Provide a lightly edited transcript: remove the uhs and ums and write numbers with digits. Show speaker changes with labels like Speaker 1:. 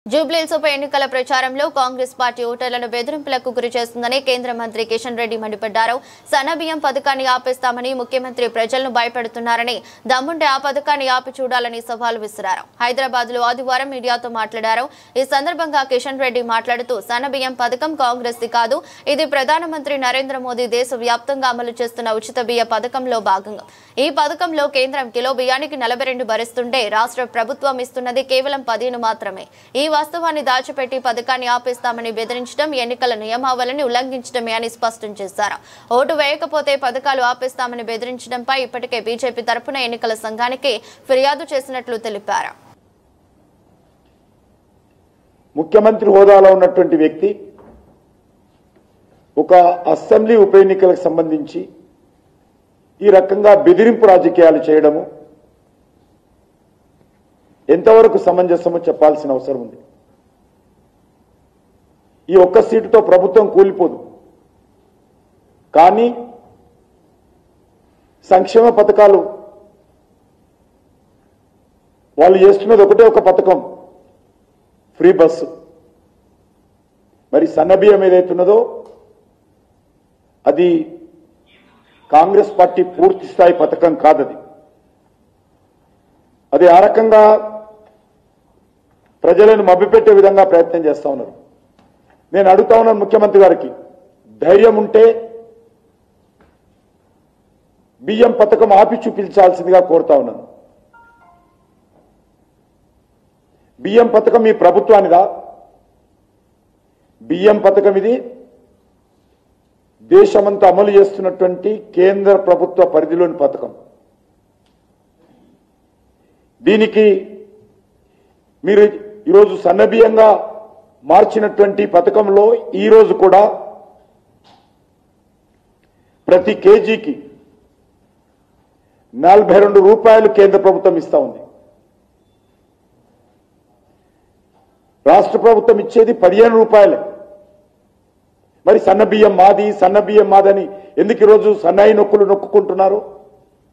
Speaker 1: జూబ్లీహిల్స్ ఉప ఎన్నికల ప్రచారంలో కాంగ్రెస్ పార్టీ ఓటర్లను బెదిరింపులకు గురి చేస్తుందని కేంద్ర మంత్రి కిషన్ రెడ్డి మండిపడ్డారు. సన్నబియ్యం పథకాన్ని ఆపేస్తామని ముఖ్యమంత్రి ప్రజలను భయపెడుతున్నారని, దమ్ముంటే ఆ పథకాన్ని ఆపి చూడాలని సవాల్ విసిరారు. హైదరాబాద్ లో ఆదివారం మీడియాతో మాట్లాడారు. ఈ సందర్భంగా కిషన్ రెడ్డి మాట్లాడుతూ, సన్నబియ్యం పథకం కాంగ్రెస్ ది కాదు, ఇది ప్రధానమంత్రి నరేంద్ర మోదీ దేశవ్యాప్తంగా అమలు చేస్తున్న ఉచిత బియ్య పథకంలో భాగంగా. ఈ పథకంలో కేంద్రం కిలో బియ్యానికి 42 భరిస్తుంటే రాష్ట్ర ప్రభుత్వం ఇస్తున్నది కేవలం 15 మాత్రమే. ఈ వాస్తవాన్ని దాచిపెట్టి పథకాన్ని ఆపేస్తామని బెదిరించడం ఎన్నికల నియమావళిని ఉల్లంఘించడమే అని స్పష్టం చేశారు. ఓటు వేయకపోతే పథకాలు ఆపేస్తామని బెదిరించడంపై ఇప్పటికే బీజేపీ తరపున ఎన్నికల సంఘానికి ఫిర్యాదు చేసినట్లు తెలిపారు.
Speaker 2: ముఖ్యమంత్రి హోదాలో ఉన్నటువంటి వ్యక్తి ఒక అసెంబ్లీ ఉప ఎన్నికలకు సంబంధించి ఈ రకంగా బెదిరింపు రాజకీయాలు చేయడము ఎంతవరకు సమంజసమో చెప్పాల్సిన అవసరం ఉంది. ఈ ఒక్క సీటుతో ప్రభుత్వం కూలిపోదు, కానీ సంక్షేమ పథకాలు వాళ్ళు చేస్తున్నది ఒకటే ఒక పథకం, ఫ్రీ బస్సు. మరి సన్నబియ్యం ఏదైతున్నదో అది కాంగ్రెస్ పార్టీ పూర్తి స్థాయి పథకం కాదది. అది ఆ రకంగా ప్రజలను మభ్యపెట్టే విధంగా ప్రయత్నం చేస్తా ఉన్నారు. నేను అడుగుతా ఉన్నాను ముఖ్యమంత్రి గారికి, ధైర్యం ఉంటే బియ్యం పథకం ఆపి చూపించాల్సిందిగా కోరుతా ఉన్నాను. బియ్యం పథకం మీ ప్రభుత్వానిదా? బియ్యం పథకం ఇది దేశమంతా అమలు చేస్తున్నటువంటి కేంద్ర ప్రభుత్వ పరిధిలోని పథకం. దీనికి మీరు ఈరోజు సన్నబియ్యంగా మార్చినటువంటి పథకంలో ఈరోజు కూడా ప్రతి కేజీకి 42 రూపాయలు కేంద్ర ప్రభుత్వం ఇస్తా ఉంది. రాష్ట్ర ప్రభుత్వం ఇచ్చేది 15 రూపాయలే. మరి సన్నబియ్యం మాది, సన్నబియ్యం మాదని ఎందుకు ఈరోజు సన్నాయి నొక్కులు నొక్కుంటున్నారు?